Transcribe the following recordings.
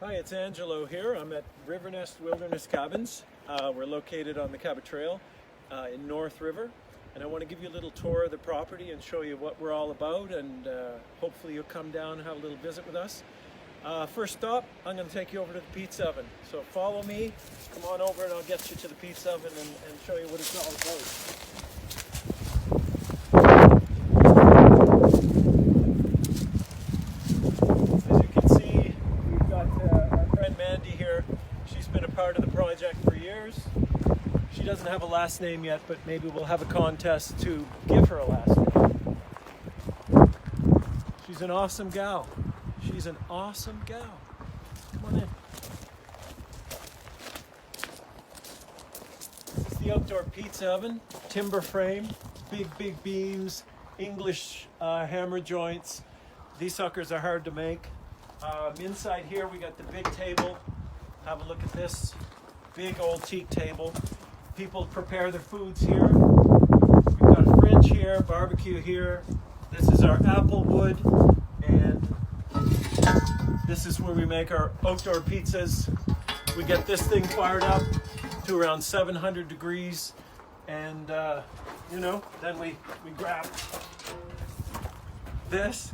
Hi, it's Angelo here. I'm at River Nest Cabins. We're located on the Cabot Trail in North River, and I want to give you a little tour of the property and show you what we're all about, and hopefully you'll come down and have a little visit with us. First stop, I'm going to take you over to the pizza oven. So follow me, come on over and I'll get you to the pizza oven and show you what it's all about. Part of the project for years. She doesn't have a last name yet, but maybe we'll have a contest to give her a last name. She's an awesome gal. She's an awesome gal. Come on in. This is the outdoor pizza oven, timber frame, big beams, English hammer joints. These suckers are hard to make. Inside here we got the big table. Have a look at this big old teak table. People prepare their foods here. We've got a fridge here, barbecue here. This is our apple wood, and this is where we make our outdoor pizzas. We get this thing fired up to around 700 degrees, and then we grab this,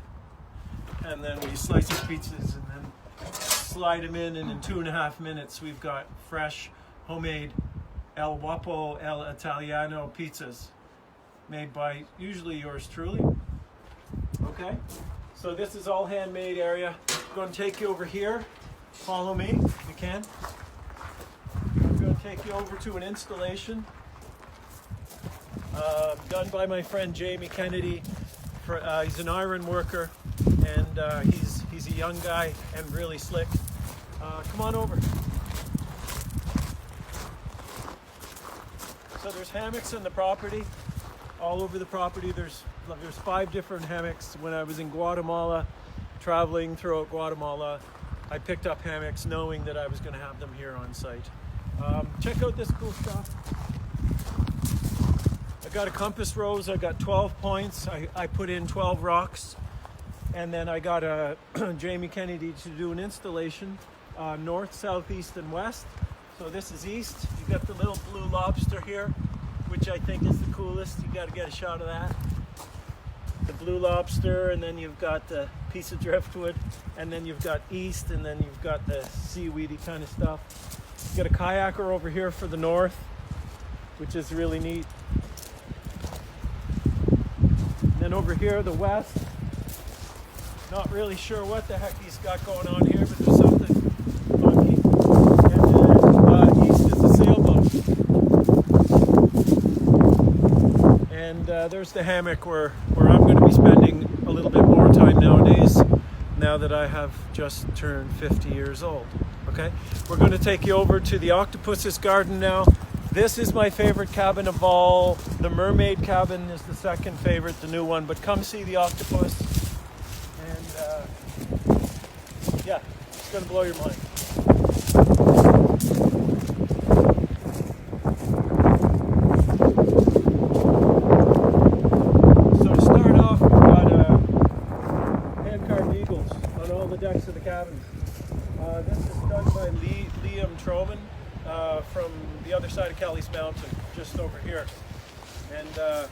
and then we slice the pizzas, and then slide them in 2.5 minutes we've got fresh homemade El Guapo El Italiano pizzas made by usually yours truly. Okay, so this is all handmade area. I'm going to take you over here. Follow me if you can. I'm going to take you over to an installation done by my friend Jamie Kennedy. He's an iron worker, and he's a young guy and really slick. Come on over. So there's hammocks on the property, all over the property. There's 5 different hammocks. When I was in Guatemala, traveling throughout Guatemala, I picked up hammocks knowing that I was going to have them here on site. Check out this cool stuff. I got a compass rose. I got 12 points. I put in 12 rocks. And then I got Jamie Kennedy to do an installation north, south, east, and west. So this is east. You got the little blue lobster here, which I think is the coolest. You got to get a shot of that. The blue lobster, and then you've got the piece of driftwood, and then you've got east, and then you've got the seaweedy kind of stuff. You got a kayaker over here for the north, which is really neat. And then over here, the west. Not really sure what the heck he's got going on here, but there's something funky. And then east is the sailboat. And there's the hammock where I'm going to be spending a little bit more time nowadays, now that I have just turned 50 years old. Okay, we're going to take you over to the octopus's garden now. This is my favorite cabin of all. The mermaid cabin is the second favorite, the new one, but come see the octopus. Yeah, it's going to blow your mind. So to start off, we've got hand-carved eagles on all the decks of the cabins. This is done by Liam Troman from the other side of Kelly's Mountain, just over here. And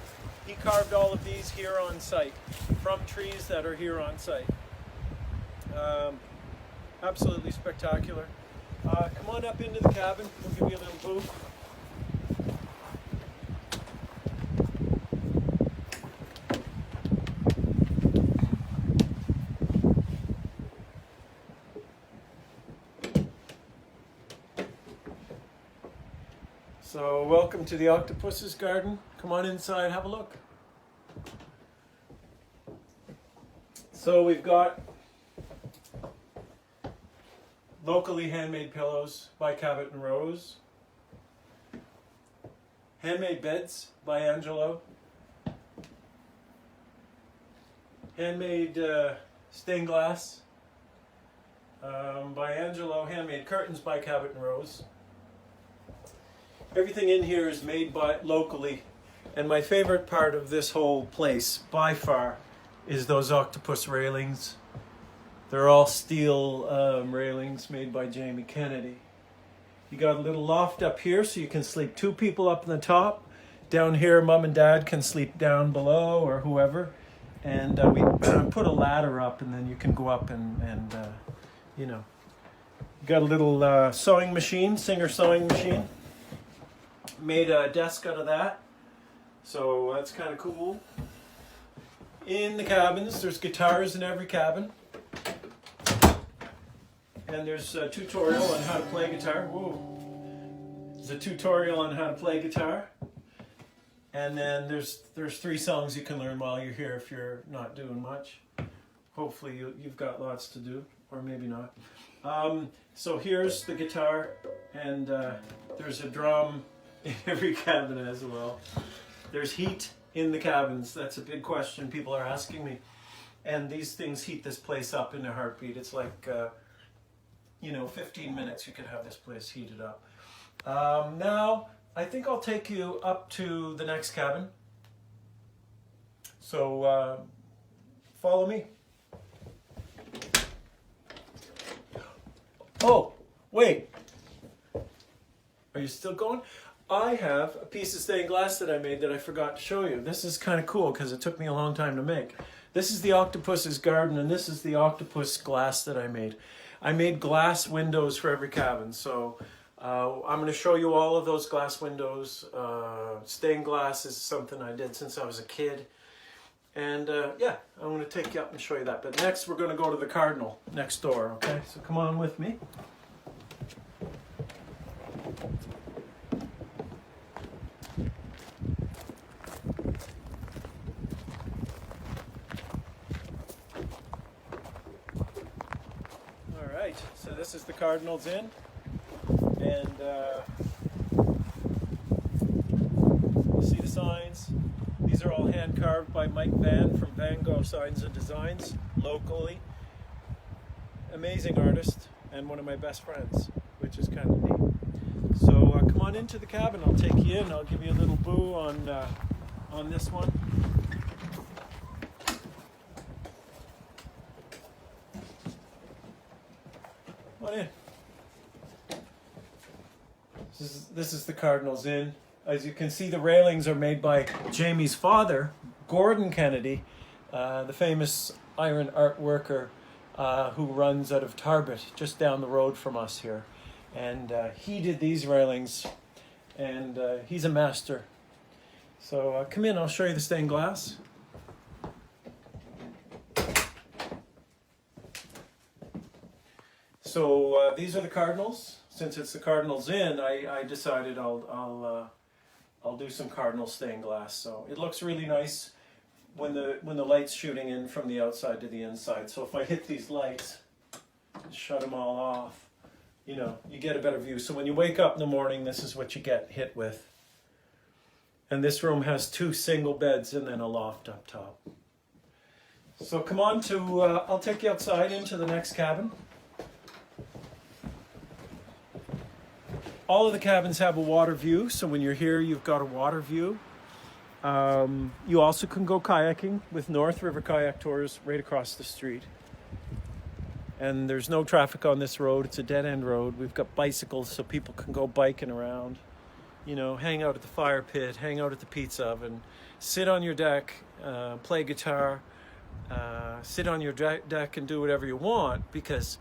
he carved all of these here on site, from trees that are here on site. Absolutely spectacular. Come on up into the cabin. We'll give you a little booth. So welcome to the octopus's garden. Come on inside, have a look. So we've got locally handmade pillows by Cabot and Rose. Handmade beds by Angelo. Handmade stained glass by Angelo. Handmade curtains by Cabot and Rose. Everything in here is made locally, and my favorite part of this whole place, by far, is those octopus railings. They're all steel railings made by Jamie Kennedy. You got a little loft up here so you can sleep 2 people up in the top. Down here, Mom and Dad can sleep down below or whoever. And we put a ladder up, and then you can go up and you know. Got a little sewing machine, Singer sewing machine. Made a desk out of that. So that's kind of cool. In the cabins, there's guitars in every cabin. And there's a tutorial on how to play guitar. Whoa. There's a tutorial on how to play guitar. And then there's 3 songs you can learn while you're here if you're not doing much. Hopefully you've got lots to do, or maybe not. So here's the guitar, and there's a drum in every cabin as well. There's heat in the cabins. That's a big question people are asking me. And these things heat this place up in a heartbeat. It's like, 15 minutes you could have this place heated up. Now, I think I'll take you up to the next cabin. So, follow me. Oh, wait. Are you still going? I have a piece of stained glass that I made that I forgot to show you. This is kind of cool because it took me a long time to make. This is the octopus's garden, and this is the octopus glass that I made. I made glass windows for every cabin, so I'm going to show you all of those glass windows. Stained glass is something I did since I was a kid. And yeah, I'm going to take you up and show you that. But next we're going to go to the Cardinal next door, okay? So come on with me. All right, so this is the Cardinal's Inn. And you see the signs. These are all hand carved by Mike Van from Van Gogh Signs and Designs, locally. Amazing artist and one of my best friends, which is kind of neat. So come on into the cabin. I'll take you in. I'll give you a little boo on this one. Come on in. This is the Cardinal's Inn. As you can see, the railings are made by Jamie's father, Gordon Kennedy, the famous iron art worker who runs out of Tarbet, just down the road from us here. And he did these railings, and he's a master. So come in, I'll show you the stained glass. So these are the Cardinals. Since it's the Cardinal's Inn, I decided I'll do some Cardinal stained glass. So it looks really nice when the light's shooting in from the outside to the inside. So if I hit these lights, shut them all off, you get a better view. So when you wake up in the morning, this is what you get hit with. And this room has 2 single beds and then a loft up top. So come on to, I'll take you outside into the next cabin. All of the cabins have a water view, so when you're here, you've got a water view. You also can go kayaking with North River Kayak Tours right across the street. And there's no traffic on this road. It's a dead-end road. We've got bicycles so people can go biking around. Hang out at the fire pit, hang out at the pizza oven, sit on your deck, play guitar, sit on your deck and do whatever you want, because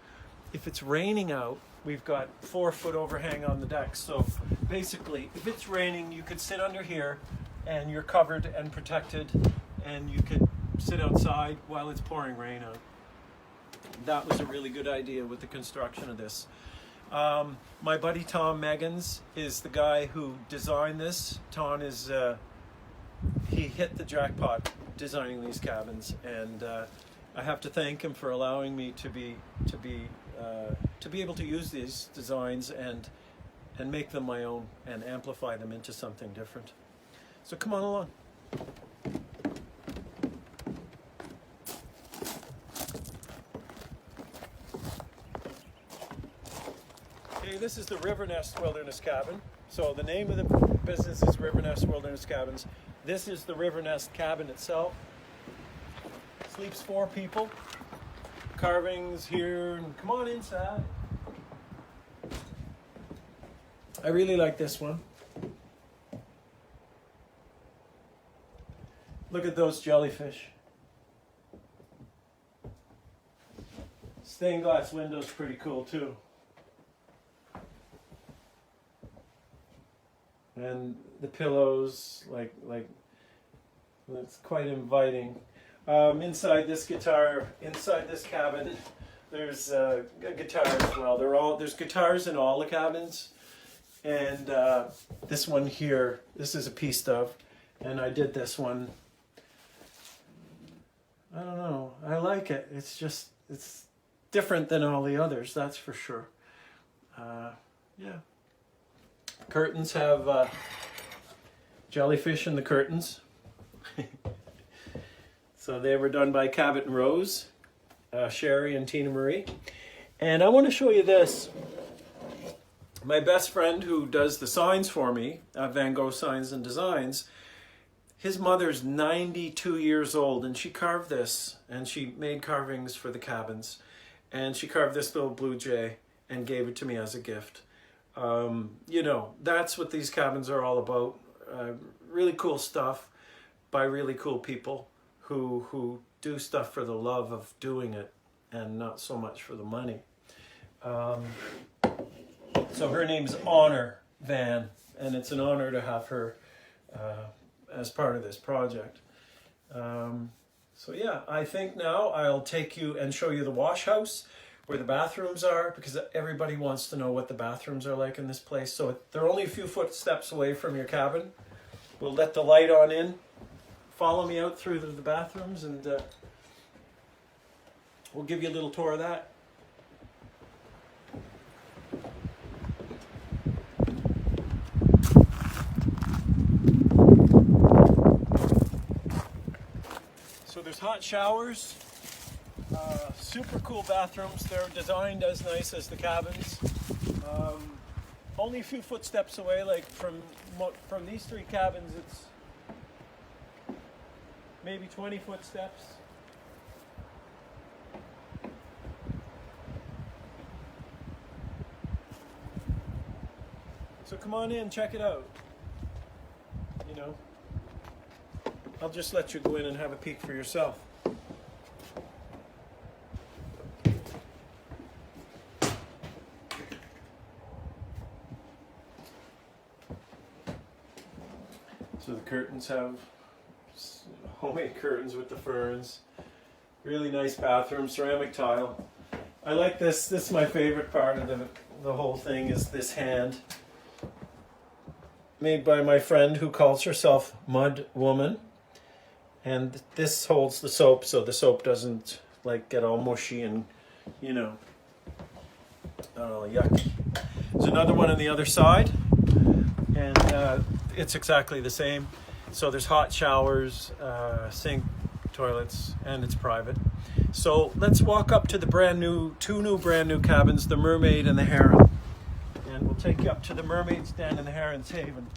if it's raining out, we've got 4-foot overhang on the deck. So basically, if it's raining, you could sit under here and you're covered and protected, and you could sit outside while it's pouring rain out. That was a really good idea with the construction of this. My buddy Tom Meggins is the guy who designed this. Tom is, he hit the jackpot designing these cabins, and I have to thank him for allowing me to be able to use these designs and make them my own and amplify them into something different. So come on along. Okay, this is the River Nest Wilderness Cabin. So the name of the business is River Nest Wilderness Cabins. This is the River Nest cabin itself. Sleeps 4 people. carvings here, and come on inside. I really like this one. Look at those jellyfish. Stained glass windows pretty cool too. And the pillows, like it's quite inviting. Inside this cabin, there's a guitar as well. There's guitars in all the cabins, and this one here, this is a piece of, and I did this one. I don't know. I like it. It's different than all the others, that's for sure. Yeah. Curtains have jellyfish in the curtains. So they were done by Cabot and Rose, Sherry and Tina Marie. And I want to show you this. My best friend who does the signs for me, Van Gogh Signs and Designs, his mother's 92 years old, and she carved this, and she made carvings for the cabins. And she carved this little blue jay and gave it to me as a gift. You know, that's what these cabins are all about. Really cool stuff by really cool people who do stuff for the love of doing it and not so much for the money. So her name's Honor Van, and it's an honor to have her as part of this project. So yeah, I think now I'll take you and show you the wash house where the bathrooms are, because everybody wants to know what the bathrooms are like in this place. So they're only a few footsteps away from your cabin. We'll let the light on in. Follow me out through the bathrooms, and we'll give you a little tour of that. So there's hot showers, super cool bathrooms. They're designed as nice as the cabins. Only a few footsteps away, like from these three cabins, it's maybe 20 footsteps. So come on in, check it out. You know, I'll just let you go in and have a peek for yourself. So the curtains have homemade curtains with the ferns. Really nice bathroom, ceramic tile. I like this. This is my favorite part of the whole thing, is this hand. Made by my friend who calls herself Mud Woman. And this holds the soap, so the soap doesn't like get all mushy and, you know, yucky. There's another one on the other side, and it's exactly the same. So there's hot showers, sink, toilets, and it's private. So let's walk up to the two brand new cabins, the Mermaid and the Heron. And we'll take you up to the Mermaid's Den and the Heron's Haven.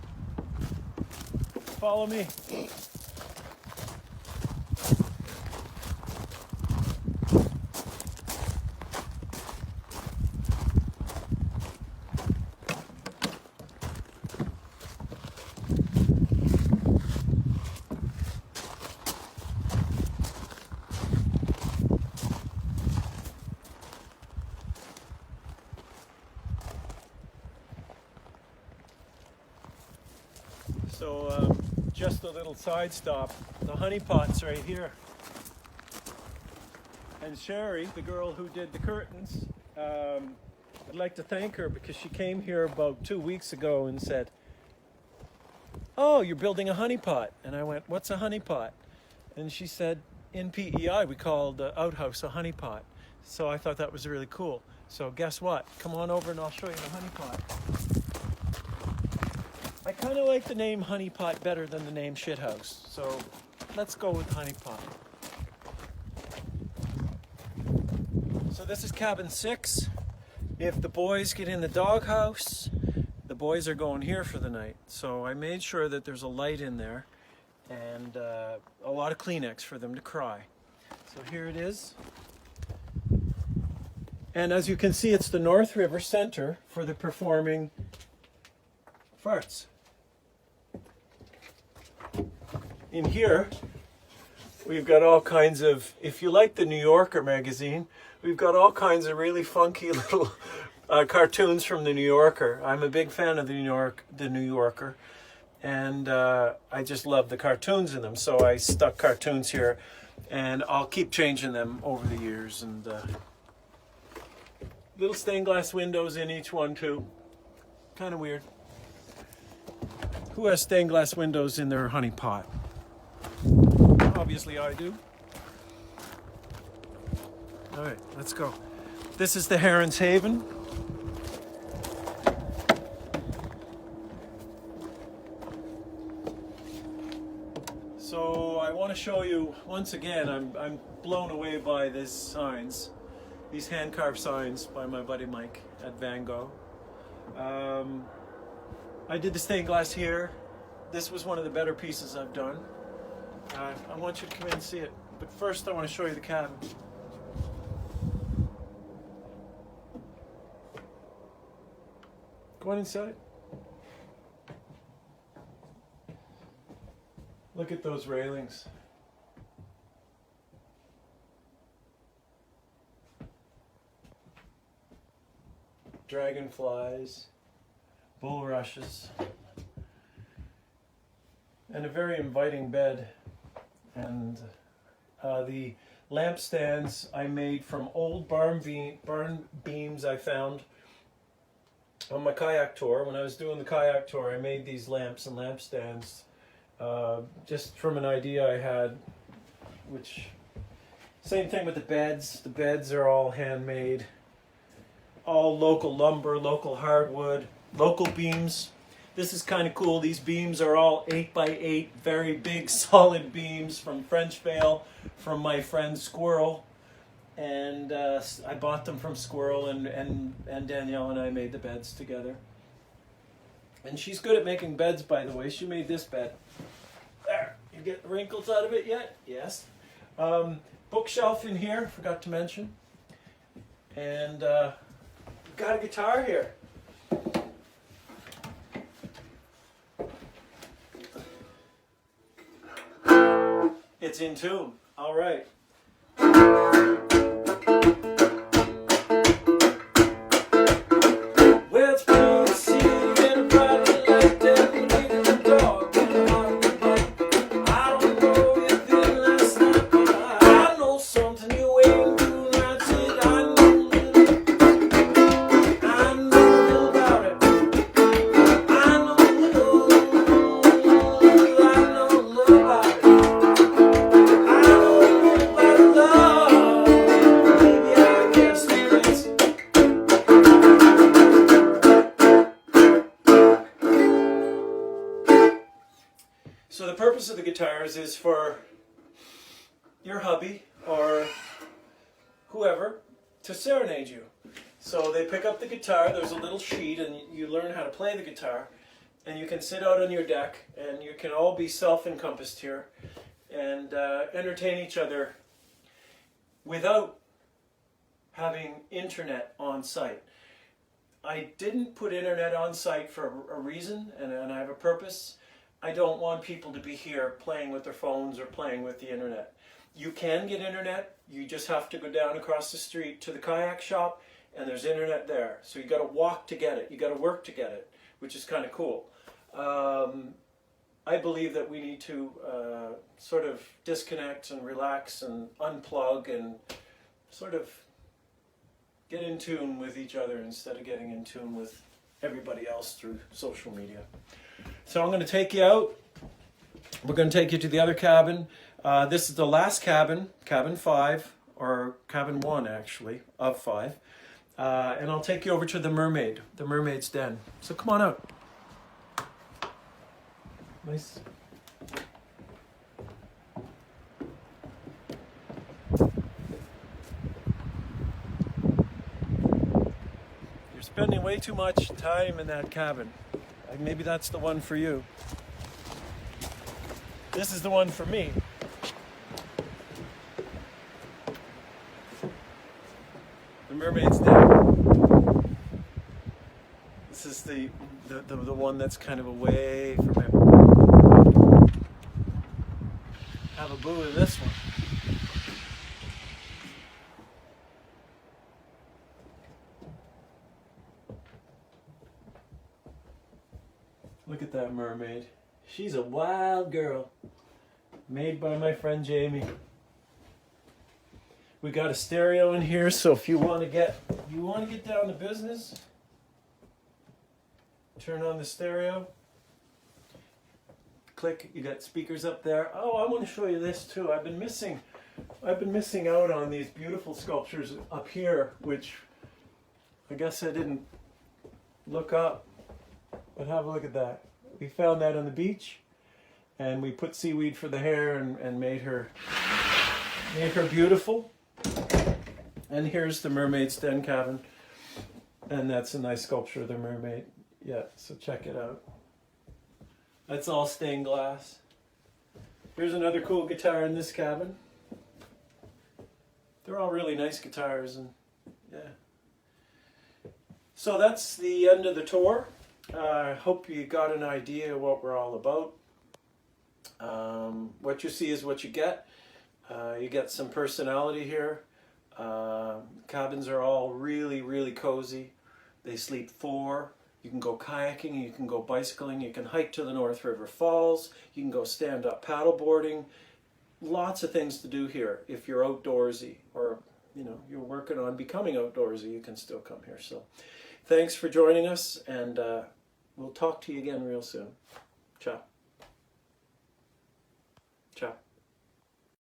Follow me. So just a little side stop. The honey pot's right here. And Sherry, the girl who did the curtains, I'd like to thank her because she came here about 2 weeks ago and said, "Oh, you're building a honey pot." And I went, "What's a honey pot?" And she said, "In PEI, we call the outhouse a honey pot." So I thought that was really cool. So guess what? Come on over and I'll show you the honey pot. I kind of like the name Honey Pot better than the name Shithouse, so let's go with Honey Pot. So this is cabin 6. If the boys get in the doghouse, the boys are going here for the night. So I made sure that there's a light in there and a lot of Kleenex for them to cry. So here it is. And as you can see, it's the North River Center for the performing farts. In here, we've got all kinds of, if you like the New Yorker magazine, we've got all kinds of really funky little cartoons from the New Yorker. I'm a big fan of the New Yorker, and I just love the cartoons in them. So I stuck cartoons here, and I'll keep changing them over the years. And little stained glass windows in each one too. Kind of weird. Who has stained glass windows in their honey pot? Obviously I do. All right, let's go. This is the Heron's Haven. So I want to show you, once again, I'm blown away by these signs, these hand-carved signs by my buddy Mike at Van Gogh. I did the stained glass here. This was one of the better pieces I've done. I want you to come in and see it. But first I want to show you the cabin. Go on inside. Look at those railings. Dragonflies, bulrushes, and a very inviting bed. And the lampstands I made from old barn beams I found on my kayak tour. When I was doing the kayak tour, I made these lamps and lampstands just from an idea I had, which, same thing with the beds. The beds are all handmade, all local lumber, local hardwood, local beams. This is kind of cool. These beams are all 8x8, very big, solid beams from French Vale, from my friend Squirrel. And I bought them from Squirrel, and Danielle and I made the beds together. And she's good at making beds, by the way. She made this bed. There. You get the wrinkles out of it yet? Yes. Bookshelf in here, forgot to mention. And got a guitar here. It's in tune. All right. Well, it's been a city and a Friday like that. We needed a dog and a hot bite. I don't know if it last night, but I know something you ain't doing right. Said I know about it. I know about it. So the purpose of the guitars is for your hubby or whoever to serenade you. So they pick up the guitar, there's a little sheet, and you learn how to play the guitar, and you can sit out on your deck, and you can all be self-encompassed here and entertain each other without having internet on site. I didn't put internet on site for a reason, and I have a purpose. I don't want people to be here playing with their phones or playing with the internet. You can get internet, you just have to go down across the street to the kayak shop, and there's internet there. So you got to walk to get it, you got to work to get it, which is kind of cool. I believe that we need to sort of disconnect and relax and unplug and sort of get in tune with each other instead of getting in tune with everybody else through social media. So I'm going to take you out. We're going to take you to the other cabin. This is the last cabin, cabin 5, or cabin 1 actually, of 5. And I'll take you over to the mermaid's den. So come on out. Nice. You're spending way too much time in that cabin. Maybe that's the one for you. This is the one for me. The mermaid's den. This is the one that's kind of away from it. Have a boo in this one. Look at that mermaid. She's a wild girl. Made by my friend Jamie. We got a stereo in here, so if you want to get down to business, turn on the stereo. Click. You got speakers up there. Oh, I want to show you this too. I've been missing out on these beautiful sculptures up here, which I guess I didn't look up. But have a look at that. We found that on the beach, and we put seaweed for the hair and made her beautiful. And here's the mermaid's den cabin, and that's a nice sculpture of the mermaid. Yeah, so check it out. That's all stained glass. Here's another cool guitar in this cabin. They're all really nice guitars, and yeah. So that's the end of the tour. I hope you got an idea of what we're all about. What you see is what you get. You get some personality here. Cabins are all really, really cozy. They sleep 4. You can go kayaking, you can go bicycling, you can hike to the North River Falls, you can go stand-up paddleboarding. Lots of things to do here. If you're outdoorsy, or you're working on becoming outdoorsy, you can still come here. So thanks for joining us, and we'll talk to you again real soon. Ciao. Ciao.